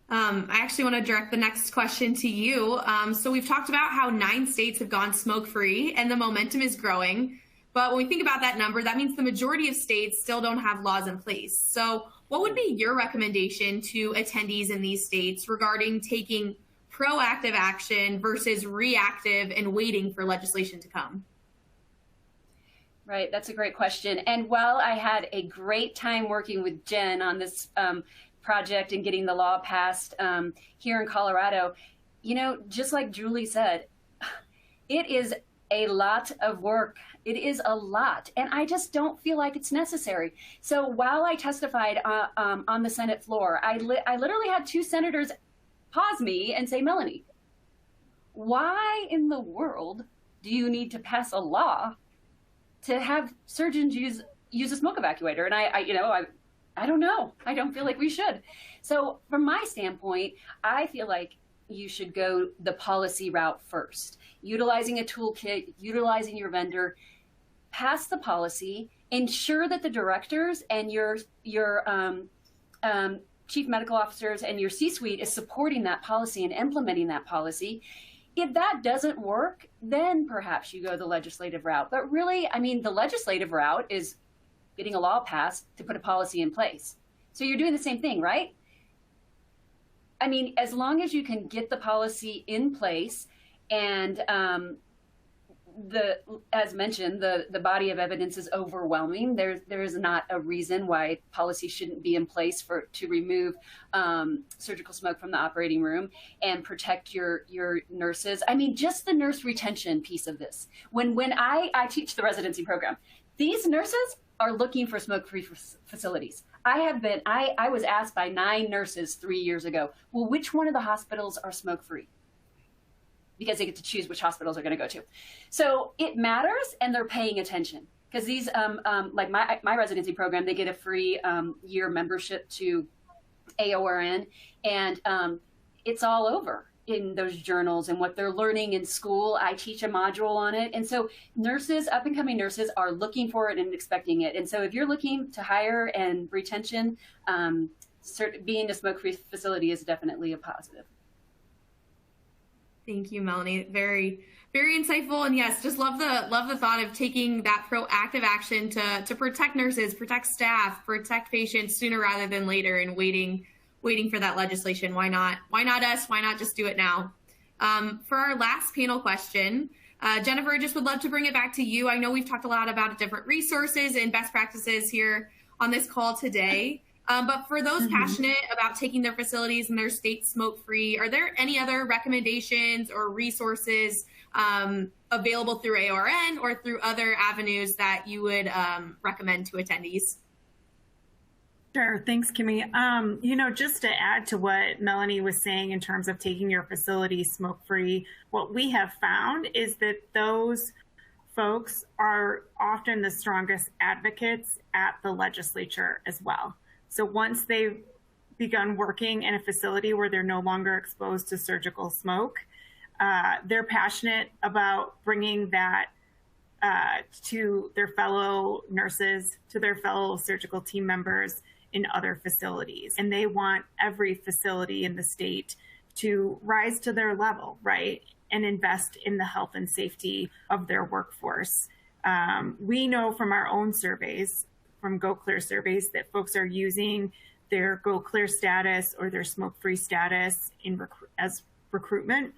I actually want to direct the next question to you. So we've talked about how 9 states have gone smoke-free and the momentum is growing. But when we think about that number, that means the majority of states still don't have laws in place. So what would be your recommendation to attendees in these states regarding taking proactive action versus reactive and waiting for legislation to come? Right, that's a great question. And while I had a great time working with Jen on this project and getting the law passed here in Colorado, you know, just like Julie said, it is a lot of work. It is a lot. And I just don't feel like it's necessary. So while I testified on the Senate floor, I literally had 2 senators pause me and say, Melanie, why in the world do you need to pass a law to have surgeons use a smoke evacuator? And I don't know. I don't feel like we should. So from my standpoint, I feel like you should go the policy route first, utilizing a toolkit, utilizing your vendor, pass the policy, ensure that the directors and your chief medical officers and your C-suite is supporting that policy and implementing that policy. If that doesn't work, then perhaps you go the legislative route. But really, I mean, the legislative route is getting a law passed to put a policy in place. So you're doing the same thing, right? I mean, as long as you can get the policy in place and as mentioned, the body of evidence is overwhelming. There is not a reason why policy shouldn't be in place to remove surgical smoke from the operating room and protect your nurses. I mean, just the nurse retention piece of this. When I teach the residency program, these nurses are looking for smoke-free facilities. I was asked by 9 nurses 3 years ago, well, which one of the hospitals are smoke-free? Because they get to choose which hospitals they're going to go to. So it matters, and they're paying attention. Because these, like my residency program, they get a free year membership to Aorn, and it's all over in those journals and what they're learning in school. I teach a module on it. And so nurses, up-and-coming nurses, are looking for it and expecting it. And so if you're looking to hire and retention, being a smoke-free facility is definitely a positive. Thank you, Melanie. Very, very insightful. And yes, just love the thought of taking that proactive action to protect nurses, protect staff, protect patients sooner rather than later, and waiting for that legislation. Why not? Why not us? Why not just do it now? For our last panel question, Jennifer, just would love to bring it back to you. I know we've talked a lot about different resources and best practices here on this call today. But for those passionate about taking their facilities and their state smoke-free, are there any other recommendations or resources available through Aorn or through other avenues that you would recommend to attendees? Sure. Thanks, Kimmy. Just to add to what Melanie was saying in terms of taking your facility smoke-free, what we have found is that those folks are often the strongest advocates at the legislature as well. So once they've begun working in a facility where they're no longer exposed to surgical smoke, they're passionate about bringing that to their fellow nurses, to their fellow surgical team members in other facilities. And they want every facility in the state to rise to their level, right? And invest in the health and safety of their workforce. We know from our own surveys, from Go Clear surveys, that folks are using their Go Clear status or their smoke-free status as recruitment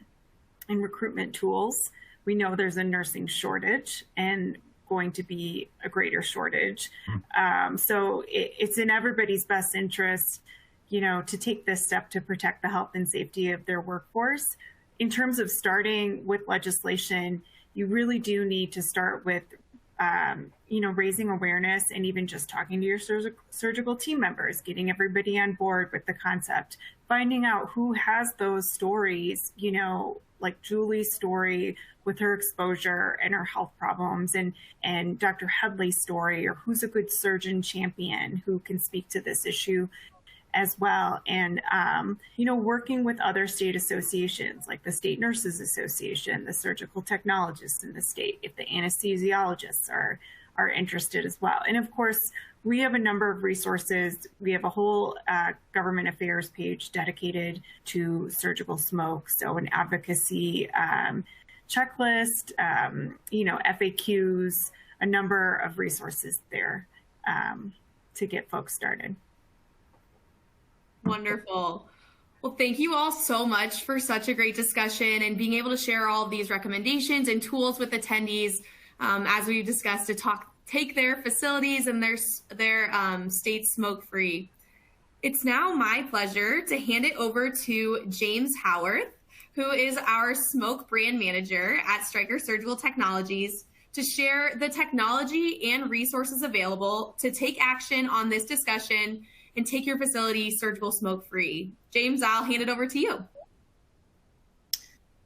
tools. We know there's a nursing shortage and going to be a greater shortage. So it's in everybody's best interest, to take this step to protect the health and safety of their workforce. In terms of starting with legislation, you really do need to start with raising awareness and even just talking to your surgical team members, getting everybody on board with the concept, finding out who has those stories, like Julie's story with her exposure and her health problems, and Dr. Headley's story, or who's a good surgeon champion who can speak to this issue as well. And, working with other state associations like the State Nurses Association, the surgical technologists in the state, if the anesthesiologists are interested as well. And of course, we have a number of resources. We have a whole government affairs page dedicated to surgical smoke. So an advocacy checklist, FAQs, a number of resources there to get folks started. Wonderful. Well, thank you all so much for such a great discussion and being able to share all of these recommendations and tools with attendees, as we've discussed, to take their facilities and their state smoke-free. It's now my pleasure to hand it over to James Howarth, who is our smoke brand manager at Stryker Surgical Technologies, to share the technology and resources available to take action on this discussion and take your facility surgical smoke-free. James, I'll hand it over to you.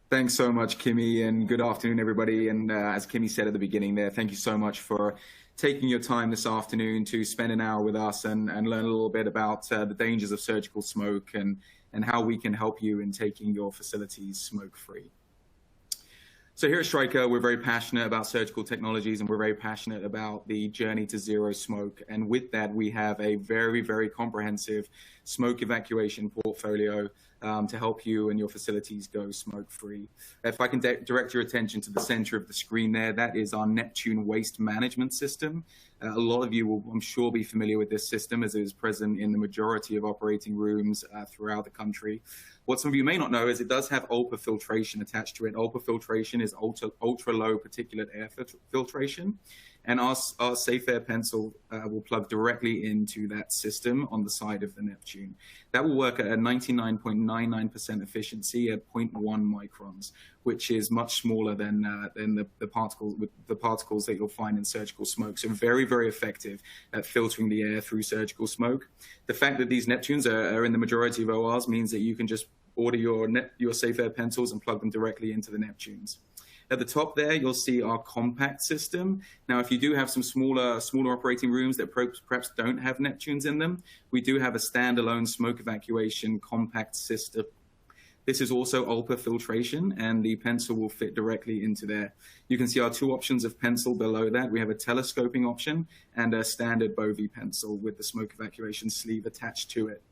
Thanks so much, Kimmy, and good afternoon, everybody. And as Kimmy said at the beginning there, thank you so much for taking your time this afternoon to spend an hour with us and learn a little bit about the dangers of surgical smoke and how we can help you in taking your facilities smoke-free. So here at Stryker, we're very passionate about surgical technologies, and we're very passionate about the journey to zero smoke. And with that, we have a very, very comprehensive smoke evacuation portfolio to help you and your facilities go smoke-free. If I can direct your attention to the center of the screen there, that is our Neptune waste management system. A lot of you will, I'm sure, be familiar with this system as it is present in the majority of operating rooms throughout the country. What some of you may not know is it does have ULPA filtration attached to it. ULPA filtration is ultra-low particulate air filtration. And our Safe Air pencil will plug directly into that system on the side of the Neptune. That will work at a 99.99% efficiency at 0.1 microns, which is much smaller than the particles that you'll find in surgical smoke. So very, very effective at filtering the air through surgical smoke. The fact that these Neptunes are in the majority of ORs means that you can just order your Safe Air pencils and plug them directly into the Neptunes. At the top there, you'll see our compact system. Now, if you do have some smaller operating rooms that perhaps don't have Neptunes in them, we do have a standalone smoke evacuation compact system. This is also ULPA filtration, and the pencil will fit directly into there. You can see our two options of pencil below that. We have a telescoping option and a standard Bovie pencil with the smoke evacuation sleeve attached to it.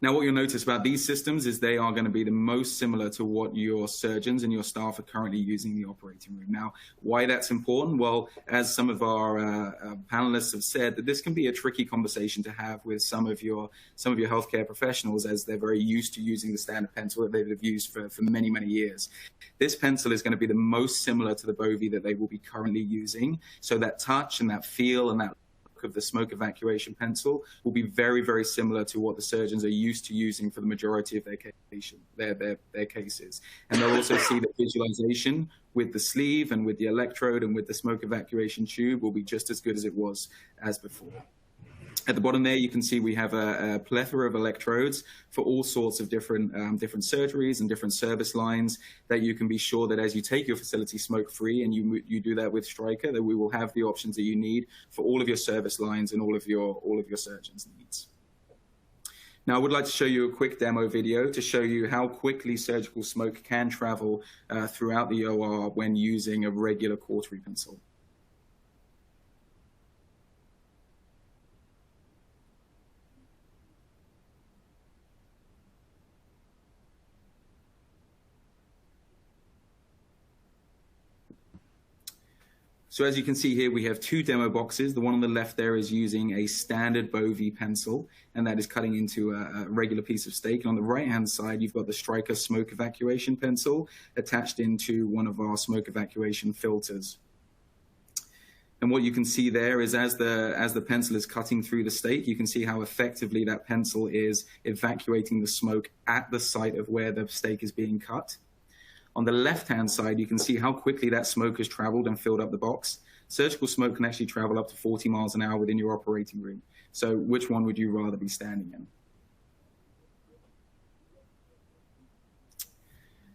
Now, what you'll notice about these systems is they are going to be the most similar to what your surgeons and your staff are currently using in the operating room. Now, why that's important? Well, as some of our panelists have said, that this can be a tricky conversation to have with some of your healthcare professionals, as they're very used to using the standard pencil that they've used for many, many years. This pencil is going to be the most similar to the Bovie that they will be currently using. So that touch and that feel and that of the smoke evacuation pencil will be very, very similar to what the surgeons are used to using for the majority of their cases. And they'll also see the visualization with the sleeve and with the electrode and with the smoke evacuation tube will be just as good as it was as before. At the bottom there, you can see we have a plethora of electrodes for all sorts of different surgeries and different service lines, that you can be sure that as you take your facility smoke-free, and you do that with Stryker, that we will have the options that you need for all of your service lines and all of your surgeons' needs. Now, I would like to show you a quick demo video to show you how quickly surgical smoke can travel throughout the OR when using a regular cautery pencil. So as you can see here, we have two demo boxes. The one on the left there is using a standard Bovie pencil, and that is cutting into a regular piece of steak. And on the right-hand side, you've got the Stryker smoke evacuation pencil attached into one of our smoke evacuation filters. And what you can see there is as the pencil is cutting through the steak, you can see how effectively that pencil is evacuating the smoke at the site of where the steak is being cut. On the left-hand side, you can see how quickly that smoke has traveled and filled up the box. Surgical smoke can actually travel up to 40 miles an hour within your operating room. So which one would you rather be standing in?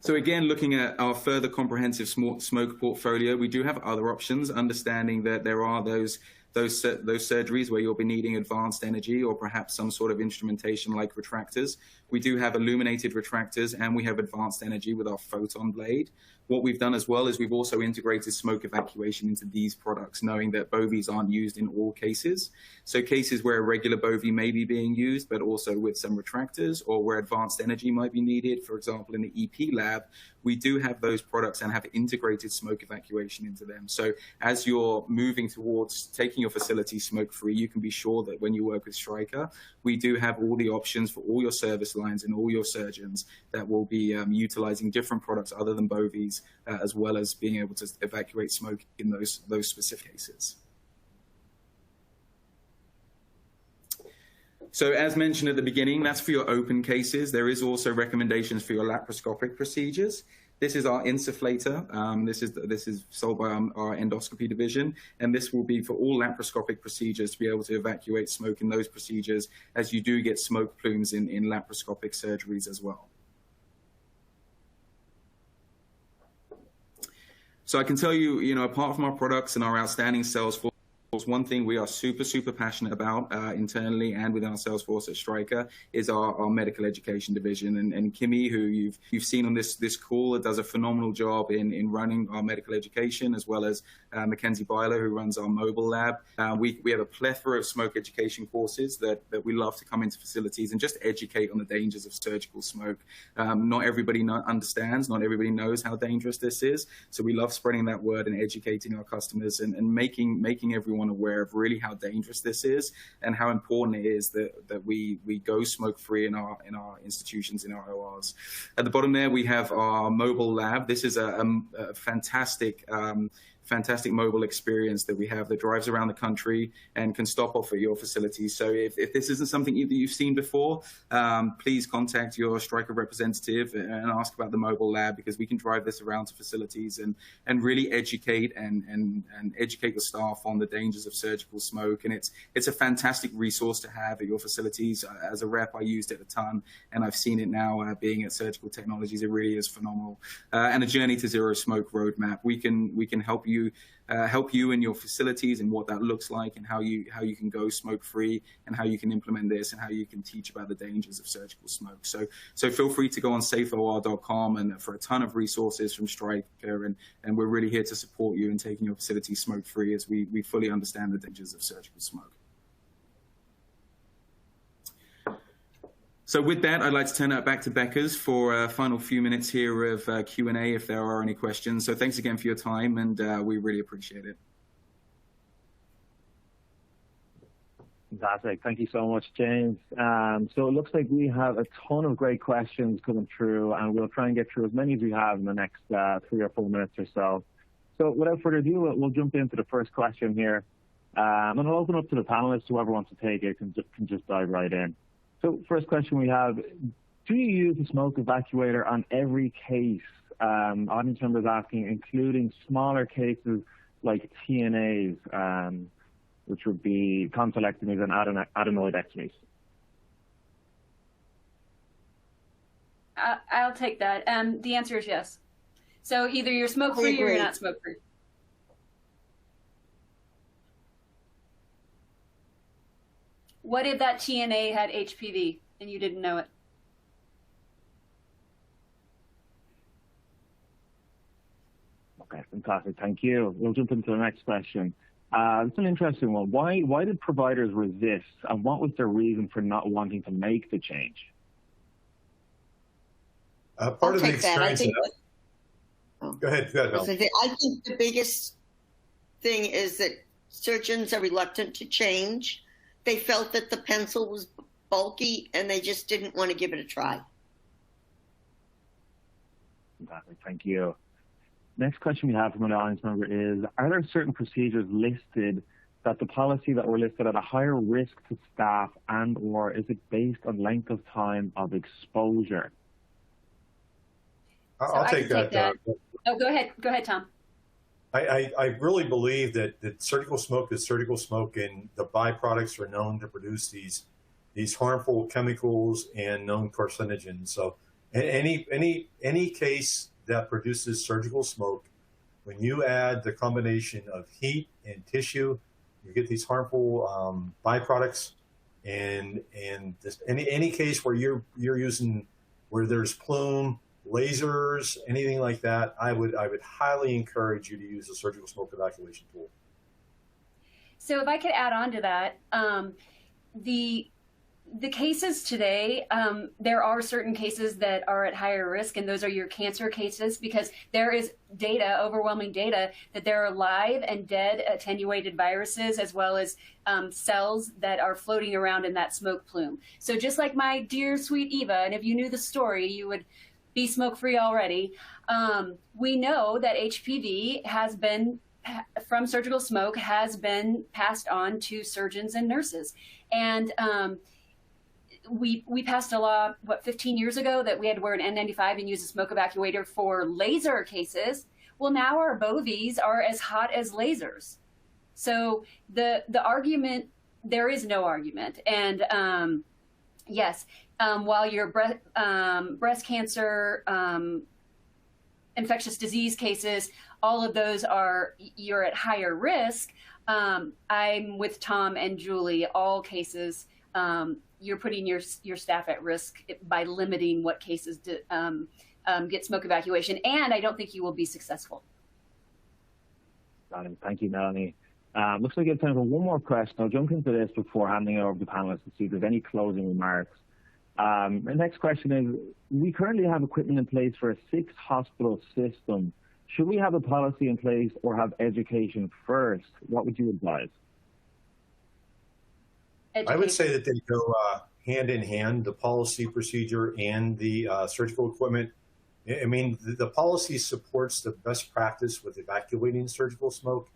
So again, looking at our further comprehensive smoke portfolio, we do have other options, understanding that there are those surgeries where you'll be needing advanced energy or perhaps some sort of instrumentation like retractors. We do have illuminated retractors, and we have advanced energy with our photon blade. What we've done as well is we've also integrated smoke evacuation into these products, knowing that Bovies aren't used in all cases. So cases where a regular Bovie may be being used, but also with some retractors, or where advanced energy might be needed, for example, in the EP lab, we do have those products and have integrated smoke evacuation into them. So as you're moving towards taking your facility smoke-free, you can be sure that when you work with Stryker, we do have all the options for all your service lines and all your surgeons that will be utilizing different products other than Bovies, as well as being able to evacuate smoke in those specific cases. So as mentioned at the beginning, that's for your open cases. There is also recommendations for your laparoscopic procedures. This is our insufflator. This is sold by our endoscopy division, and this will be for all laparoscopic procedures to be able to evacuate smoke in those procedures, as you do get smoke plumes in laparoscopic surgeries as well. So I can tell you, apart from our products and our outstanding sales force One thing we are super passionate about internally and within our sales force at Stryker is our medical education division. And Kimmy, who you've seen on this call, does a phenomenal job in running our medical education, as well as Mackenzie Byler, who runs our mobile lab. We have a plethora of smoke education courses that we love to come into facilities and just educate on the dangers of surgical smoke. Not everybody understands, not everybody knows how dangerous this is. So we love spreading that word and educating our customers and making everyone aware of really how dangerous this is and how important it is that we go smoke-free in our institutions, in our ORs. At the bottom there, we have our mobile lab. This is a fantastic mobile experience that we have that drives around the country and can stop off at your facilities. So if this isn't something that you've seen before, please contact your Stryker representative and ask about the mobile lab, because we can drive this around to facilities and really educate and educate the staff on the dangers of surgical smoke. And it's a fantastic resource to have at your facilities. As a rep, I used it a ton, and I've seen it now being at Surgical Technologies. It really is phenomenal. And a Journey to Zero Smoke roadmap. We can help you in your facilities and what that looks like, and how you can go smoke free, and how you can implement this, and how you can teach about the dangers of surgical smoke. So feel free to go on safeor.com and for a ton of resources from Stryker, and we're really here to support you in taking your facilities smoke free, as we fully understand the dangers of surgical smoke. So with that, I'd like to turn that back to Beckers for a final few minutes here of Q&A, if there are any questions. So thanks again for your time, and we really appreciate it. Fantastic. Thank you so much, James. So it looks like we have a ton of great questions coming through, and we'll try and get through as many as we have in the next 3 or 4 minutes or so. So without further ado, we'll jump into the first question here. And I'll open up to the panelists. Whoever wants to take it can just dive right in. So first question we have, do you use the smoke evacuator on every case? Audience members asking, including smaller cases like TNAs, which would be tonsillectomies and adenoidectomies. I'll take that. The answer is yes. So either you're smoke-free or you're not smoke-free. What if that TNA had HPV and you didn't know it? Okay, fantastic. Thank you. We'll jump into the next question. It's an interesting one. Why did providers resist, and what was their reason for not wanting to make the change? Part of the experience. Go ahead, Bill. I think the biggest thing is that surgeons are reluctant to change. They felt that the pencil was bulky and they just didn't want to give it a try. Fantastic. Thank you. Next question we have from an audience member is, are there certain procedures listed that the policy that were listed at a higher risk to staff, and or is it based on length of time of exposure? I'll take that. Oh, go ahead, Tom. I really believe that surgical smoke is surgical smoke, and the byproducts are known to produce these harmful chemicals and known carcinogens. So any case that produces surgical smoke, when you add the combination of heat and tissue, you get these harmful byproducts. And this, any case where you're using, where there's plume, lasers, anything like that, I would highly encourage you to use a surgical smoke evacuation tool. So if I could add on to that, the cases today, there are certain cases that are at higher risk, and those are your cancer cases, because there is data, overwhelming data, that there are live and dead attenuated viruses, as well as cells that are floating around in that smoke plume. So just like my dear sweet Eva, and if you knew the story, you would be smoke-free already. We know that HPV has been, from surgical smoke, has been passed on to surgeons and nurses. And we passed a law, 15 years ago, that we had to wear an N95 and use a smoke evacuator for laser cases. Well, now our bovies are as hot as lasers. So the argument, there is no argument. And yes, while your breast cancer, infectious disease cases all of those you're at higher risk. I'm with Tom and Julie. All cases, you're putting your staff at risk by limiting what cases get smoke evacuation, and I don't think you will be successful. Got it. Thank you, Melanie. Looks like it's time for one more question. I'll jump into this before handing it over to the panelists to see if there's any closing remarks. The next question is, we currently have equipment in place for a 6-hospital system. Should we have a policy in place or have education first? What would you advise? Education. I would say that they go hand in hand, the policy procedure and the surgical equipment. I mean, the policy supports the best practice with evacuating surgical smoke.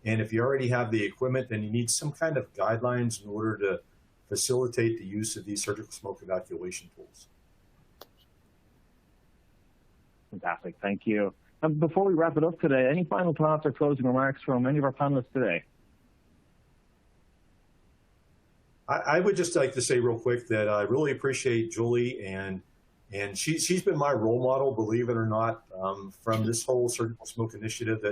And if you already have the equipment, then you need some kind of guidelines in order to facilitate the use of these surgical smoke evacuation tools. Fantastic. Thank you. And before we wrap it up today, any final thoughts or closing remarks from any of our panelists today? I would just like to say real quick that I really appreciate Julie, and she's been my role model, believe it or not, from this whole surgical smoke initiative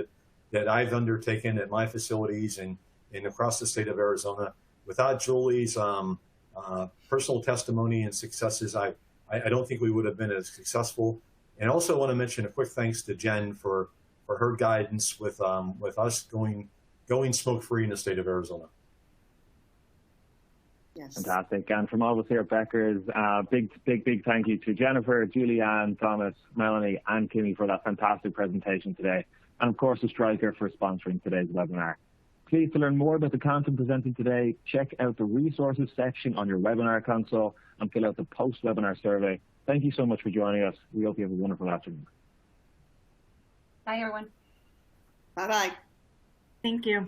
that I've undertaken at my facilities and across the state of Arizona. Without Julie's personal testimony and successes, I don't think we would have been as successful. And also want to mention a quick thanks to Jen for her guidance with us going smoke-free in the state of Arizona. Yes. Fantastic. And from all of us here at Becker's, big thank you to Jennifer, Julianne, Thomas, Melanie, and Kimmy for that fantastic presentation today. And of course, to Stryker for sponsoring today's webinar. Please, to learn more about the content presented today, check out the resources section on your webinar console and fill out the post-webinar survey. Thank you so much for joining us. We hope you have a wonderful afternoon. Bye, everyone. Bye-bye. Thank you.